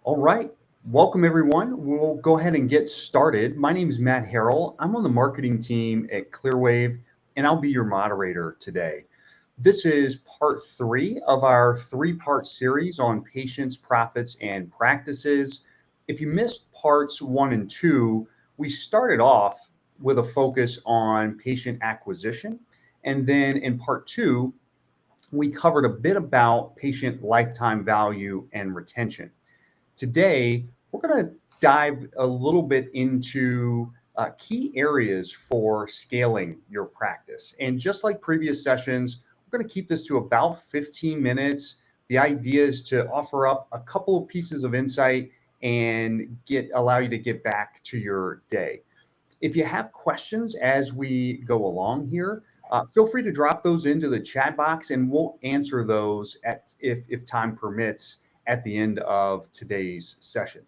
All right. Welcome, everyone. We'll go ahead and get started. My name is Matt Harrell. I'm on the marketing team at Clearwave, and I'll be your moderator today. This is part three of our three-part series on patients, profits, and practices. If you missed parts one and two, we started off with a focus on patient acquisition. And then in part two, we covered a bit about patient lifetime value and retention. Today, we're going to dive a little bit into key areas for scaling your practice. And just like previous sessions, we're going to keep this to about 15 minutes. The idea is to offer up a couple of pieces of insight and allow you to get back to your day. If you have questions as we go along here, feel free to drop those into the chat box and we'll answer those if time permits at the end of today's session.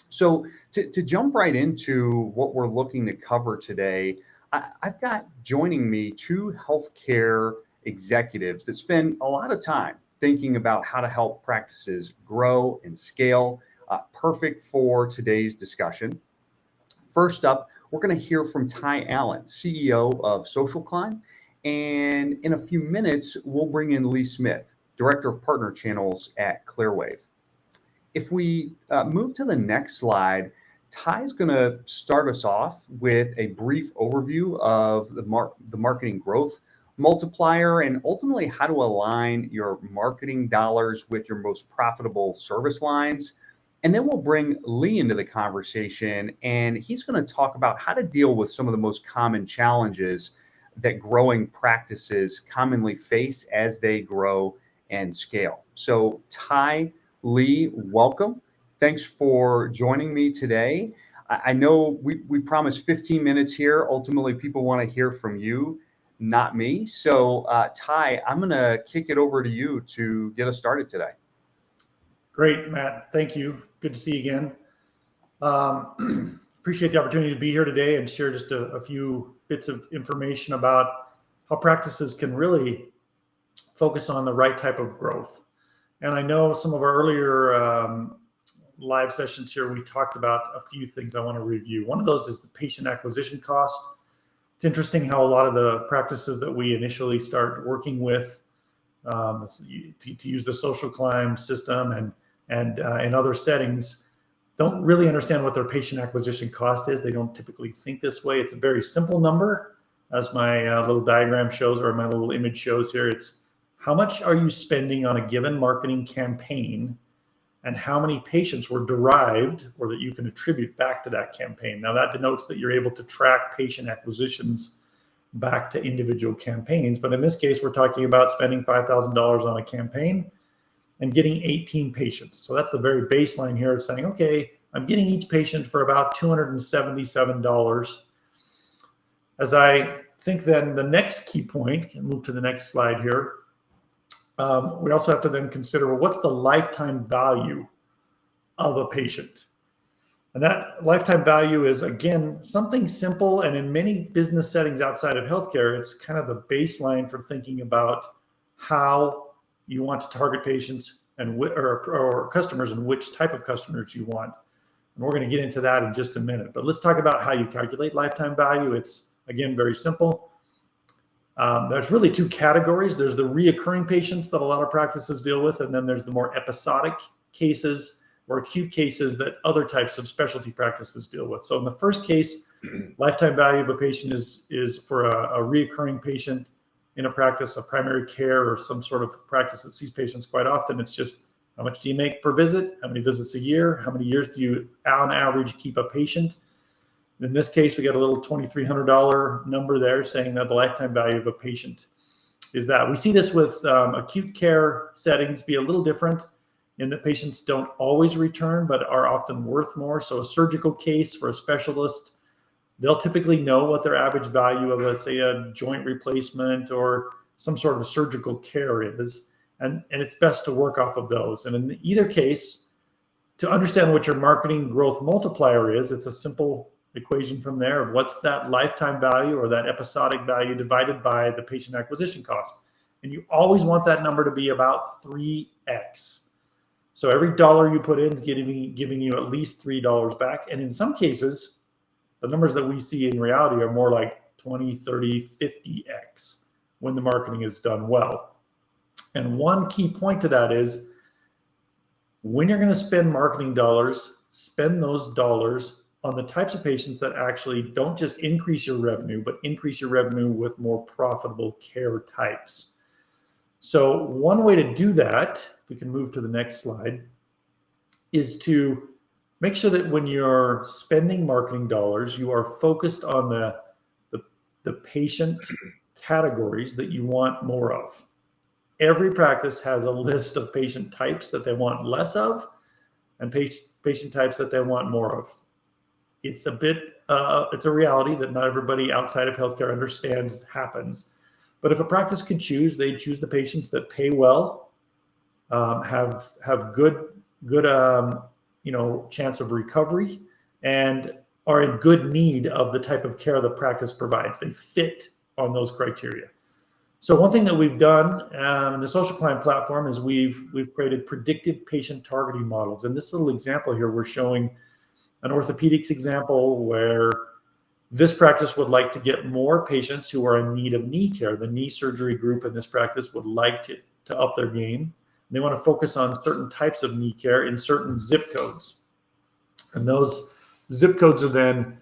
So to jump right into what we're looking to cover today, I've got joining me two healthcare executives that spend a lot of time thinking about how to help practices grow and scale, perfect for today's discussion. First up, we're going to hear from Ty Allen, CEO of Social Climb. And in a few minutes, we'll bring in Lee Smith, Director of Partner Channels at Clearwave. If we move to the next slide, Ty's going to start us off with a brief overview of the marketing growth multiplier and ultimately how to align your marketing dollars with your most profitable service lines. And then we'll bring Lee into the conversation, and he's going to talk about how to deal with some of the most common challenges that growing practices commonly face as they grow and scale. So, Ty, Lee, welcome. Thanks for joining me today. I know we promised 15 minutes here. Ultimately, people want to hear from you, not me. So, Ty, I'm going to kick it over to you to get us started today. Great, Matt. Thank you. Good to see you again. Appreciate the opportunity to be here today and share just a few bits of information about how practices can really focus on the right type of growth. And I know some of our earlier live sessions here, we talked about a few things I want to review. One of those is the patient acquisition cost. It's interesting how a lot of the practices that we initially start working with to use the Social Climb system and in other settings don't really understand what their patient acquisition cost is. They don't typically think this way. It's a very simple number, as my little diagram shows or my little image shows here. It's how much are you spending on a given marketing campaign and how many patients were derived or that you can attribute back to that campaign. Now that denotes that you're able to track patient acquisitions back to individual campaigns. But in this case, we're talking about spending $5,000 on a campaign and getting 18 patients. So that's the very baseline here of saying, okay, I'm getting each patient for about $277. As I think then the next key point, and move to the next slide here, we also have to then consider, well, what's the lifetime value of a patient? And that lifetime value is, again, something simple. And in many business settings outside of healthcare, it's kind of the baseline for thinking about how you want to target patients and or customers and which type of customers you want. And we're going to get into that in just a minute. But let's talk about how you calculate lifetime value. It's, again, very simple. There's really two categories. There's the reoccurring patients that a lot of practices deal with, and then there's the more episodic cases or acute cases that other types of specialty practices deal with. So in the first case, lifetime value of a patient is for a reoccurring patient in a practice, a primary care or some sort of practice that sees patients quite often. It's just how much do you make per visit? How many visits a year? How many years do you, on average, keep a patient? In this case, we got a little $2,300 number there saying that the lifetime value of a patient is that. We see this with acute care settings be a little different in that patients don't always return, but are often worth more. So a surgical case for a specialist, they'll typically know what their average value of, let's say, a joint replacement or some sort of surgical care is. And it's best to work off of those. And in either case, to understand what your marketing growth multiplier is, it's a simple equation from there of what's that lifetime value or that episodic value divided by the patient acquisition cost. And you always want that number to be about 3x. So every dollar you put in is giving you at least $3 back. And in some cases, the numbers that we see in reality are more like 20, 30, 50x when the marketing is done well. And one key point to that is when you're going to spend marketing dollars, spend those dollars on the types of patients that actually don't just increase your revenue, but increase your revenue with more profitable care types. So one way to do that, if we can move to the next slide, is to make sure that when you're spending marketing dollars, you are focused on the patient categories that you want more of. Every practice has a list of patient types that they want less of and patient types that they want more of. It's a reality that not everybody outside of healthcare understands happens. But if a practice could choose, they'd choose the patients that pay well, have good chance of recovery, and are in good need of the type of care the practice provides. They fit on those criteria. So one thing that we've done in the social client platform is we've created predictive patient targeting models. And this little example here, we're showing an orthopedics example where this practice would like to get more patients who are in need of knee care. The knee surgery group in this practice would like to up their game. They want to focus on certain types of knee care in certain zip codes. And those zip codes are then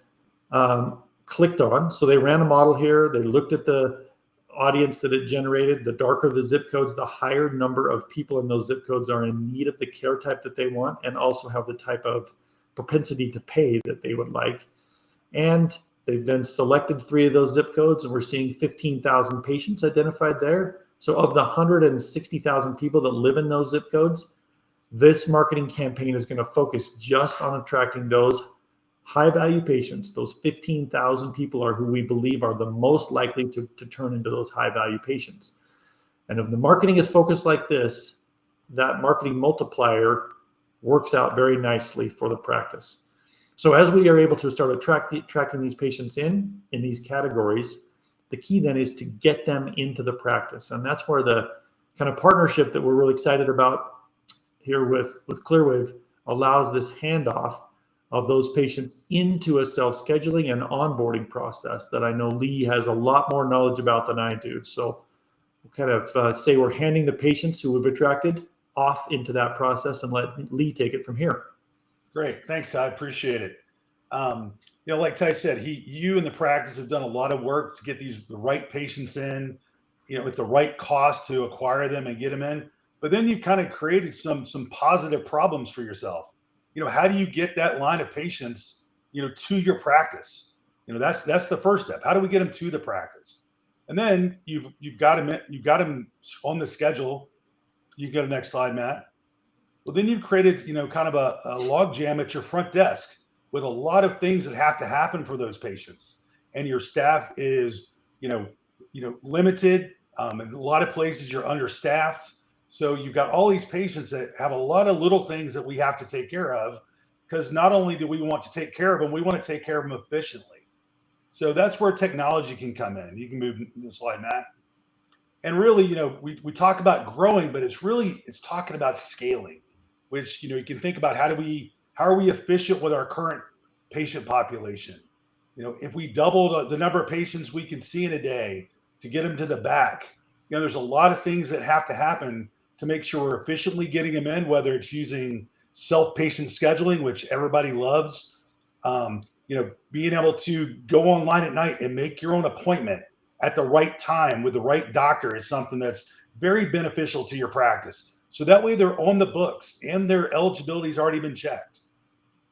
clicked on. So they ran a model here. They looked at the audience that it generated. The darker the zip codes, the higher number of people in those zip codes are in need of the care type that they want and also have the type of propensity to pay that they would like. And they've then selected 3 of those zip codes, and we're seeing 15,000 patients identified there. So of the 160,000 people that live in those zip codes, this marketing campaign is going to focus just on attracting those high-value patients. Those 15,000 people are who we believe are the most likely to turn into those high-value patients. And if the marketing is focused like this, that marketing multiplier works out very nicely for the practice. So as we are able to start attracting these patients in these categories, the key then is to get them into the practice. And that's where the kind of partnership that we're really excited about here with Clearwave allows this handoff of those patients into a self-scheduling and onboarding process that I know Lee has a lot more knowledge about than I do. So we'll kind of say we're handing the patients who we've attracted off into that process and let Lee take it from here. Great. Thanks, Ty. Appreciate it. Like Ty said, you and the practice have done a lot of work to get the right patients in, with the right cost to acquire them and get them in. But then you've kind of created some positive problems for yourself. How do you get that line of patients, to your practice? That's the first step. How do we get them to the practice? And then you've got them on the schedule. You go to the next slide, Matt. Well, then you've created, kind of a log jam at your front desk with a lot of things that have to happen for those patients, and your staff is, limited. In a lot of places, you're understaffed. So you've got all these patients that have a lot of little things that we have to take care of, because not only do we want to take care of them, we want to take care of them efficiently. So that's where technology can come in. You can move the slide, Matt. And really, we talk about growing, but it's talking about scaling, which, you can think about how are we efficient with our current patient population? If we doubled the number of patients we can see in a day to get them to the back, there's a lot of things that have to happen to make sure we're efficiently getting them in, whether it's using self-patient scheduling, which everybody loves, being able to go online at night and make your own appointment at the right time with the right doctor is something that's very beneficial to your practice. So that way they're on the books and their eligibility has already been checked.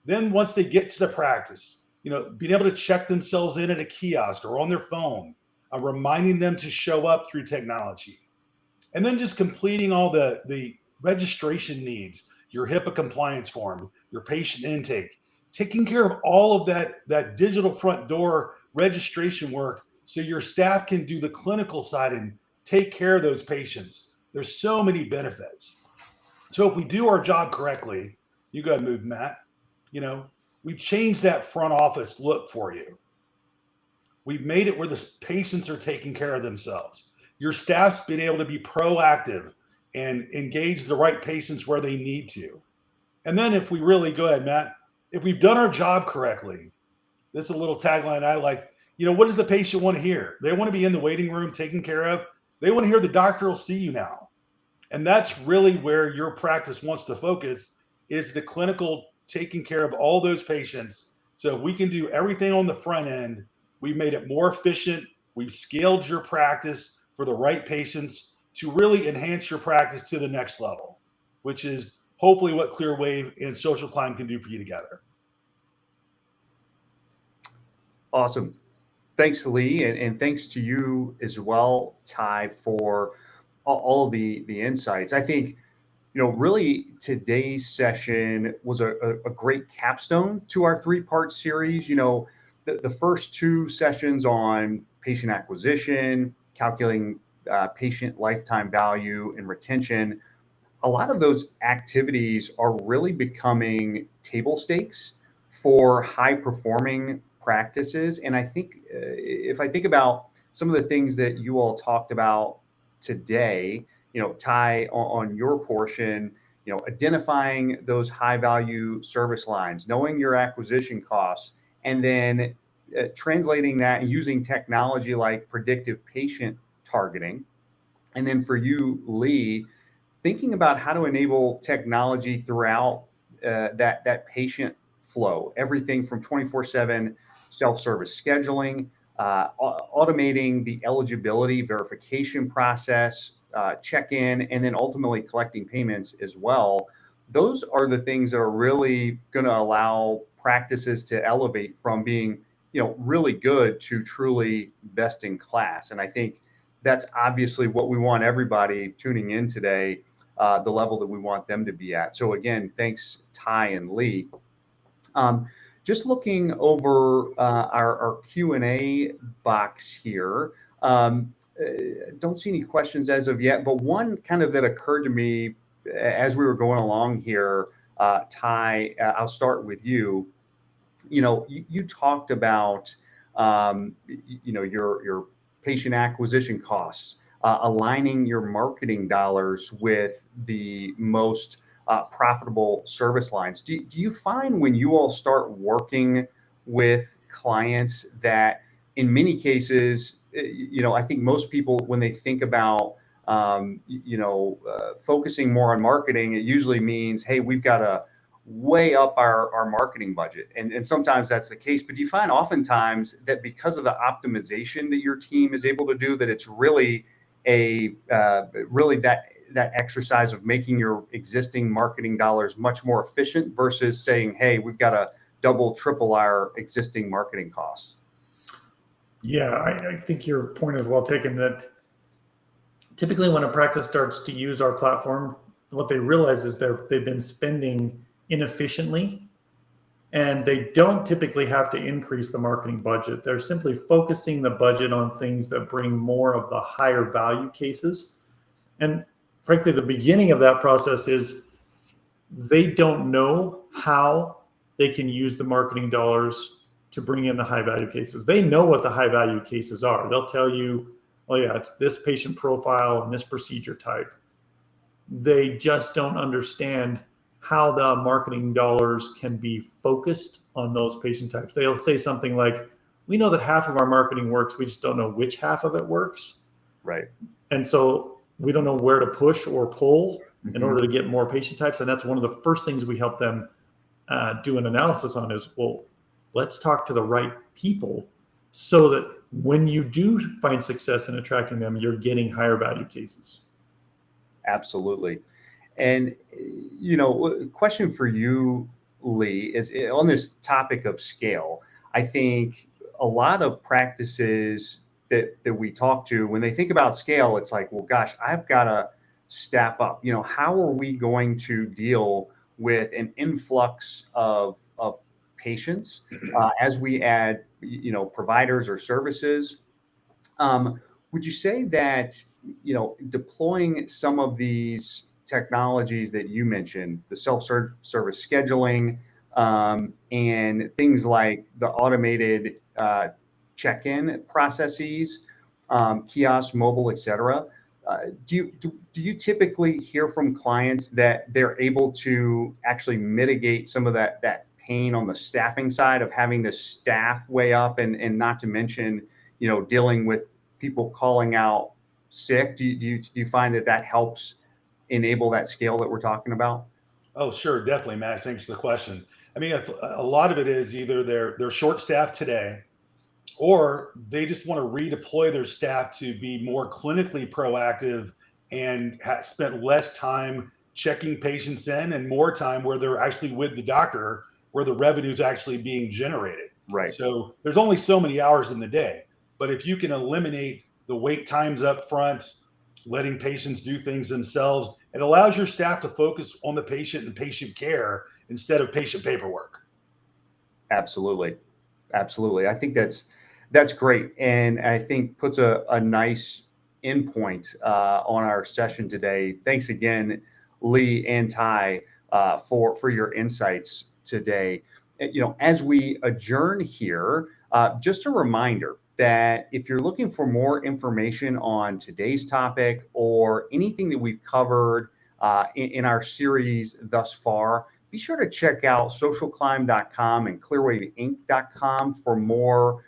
Then once they get to the practice, being able to check themselves in at a kiosk or on their phone, reminding them to show up through technology. And then just completing all the registration needs, your HIPAA compliance form, your patient intake, taking care of all of that digital front door registration work so your staff can do the clinical side and take care of those patients. There's so many benefits. So if we do our job correctly, you go ahead and move, Matt. We've changed that front office look for you. We've made it where the patients are taking care of themselves. Your staff's been able to be proactive and engage the right patients where they need to. And then if we really, go ahead, Matt, if we've done our job correctly, this is a little tagline I like. What does the patient want to hear? They want to be in the waiting room taken care of. They want to hear the doctor will see you now. And that's really where your practice wants to focus, is the clinical taking care of all those patients. So if we can do everything on the front end, we've made it more efficient. We've scaled your practice for the right patients to really enhance your practice to the next level, which is hopefully what Clearwave and Social Climb can do for you together. Awesome. Thanks, Lee, and thanks to you as well, Ty, for all of the insights. I think, really today's session was a great capstone to our three-part series. The first two sessions on patient acquisition, calculating patient lifetime value, and retention, a lot of those activities are really becoming table stakes for high performing practices. And I think if I think about some of the things that you all talked about today, Ty, on your portion, identifying those high value service lines, knowing your acquisition costs, and then translating that and using technology like predictive patient targeting. And then for you, Lee, thinking about how to enable technology throughout that patient flow, everything from 24/7 self-service scheduling, automating the eligibility verification process, check-in, and then ultimately collecting payments as well. Those are the things that are really going to allow practices to elevate from being, really good to truly best in class. And I think that's obviously what we want everybody tuning in today, the level that we want them to be at. So again, thanks, Ty and Lee. Just looking over our Q&A box here. Don't see any questions as of yet, but one kind of that occurred to me as we were going along here, Ty, I'll start with you. You talked about, your patient acquisition costs, aligning your marketing dollars with the most profitable service lines. Do you find when you all start working with clients that in many cases, I think most people, when they think about, focusing more on marketing, it usually means, hey, we've got to way up our marketing budget. And sometimes that's the case, but do you find oftentimes that because of the optimization that your team is able to do, that it's really that exercise of making your existing marketing dollars much more efficient versus saying, hey, we've got to double, triple our existing marketing costs? Yeah, I think your point is well taken, that typically when a practice starts to use our platform, what they realize is they've been spending inefficiently, and they don't typically have to increase the marketing budget. They're simply focusing the budget on things that bring more of the higher value cases. And frankly, the beginning of that process is they don't know how they can use the marketing dollars to bring in the high value cases. They know what the high value cases are. They'll tell you, oh yeah, it's this patient profile and this procedure type. They just don't understand how the marketing dollars can be focused on those patient types. They'll say something like, we know that half of our marketing works, we just don't know which half of it works. Right. And so we don't know where to push or pull in order to get more patient types. And that's one of the first things we help them do an analysis on is, well, let's talk to the right people so that when you do find success in attracting them, you're getting higher value cases. Absolutely. And, question for you, Lee, is on this topic of scale. I think a lot of practices that we talk to, when they think about scale, it's like, well, gosh, I've got to staff up. How are we going to deal with an influx of patients as we add, providers or services? Would you say that, deploying some of these technologies that you mentioned, the self-service scheduling, and things like the automated check-in processes, kiosks, mobile, et cetera, Do you typically hear from clients that they're able to actually mitigate some of that pain on the staffing side of having to staff way up, and not to mention, dealing with people calling out sick? Do you find that helps enable that scale that we're talking about? Oh, sure, definitely, Matt. Thanks for the question. I mean, a lot of it is either they're short staffed today, or they just want to redeploy their staff to be more clinically proactive and spent less time checking patients in and more time where they're actually with the doctor, where the revenue is actually being generated. Right. So there's only so many hours in the day, but if you can eliminate the wait times up front, letting patients do things themselves, it allows your staff to focus on the patient and patient care instead of patient paperwork. Absolutely. Absolutely. I think that's great. And I think puts a nice endpoint on our session today. Thanks again, Lee and Ty, for your insights today. As we adjourn here, just a reminder that if you're looking for more information on today's topic or anything that we've covered in our series thus far, be sure to check out socialclimb.com and clearwaveinc.com for more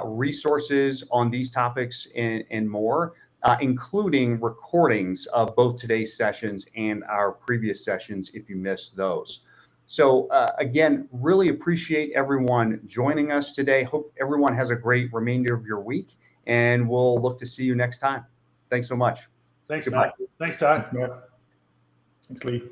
resources on these topics and more, including recordings of both today's sessions and our previous sessions if you missed those. So again, really appreciate everyone joining us today. Hope everyone has a great remainder of your week, and we'll look to see you next time. Thanks so much. Thanks, Goodbye. Matt. Thanks, Todd. Thanks, Matt. Thanks, Lee.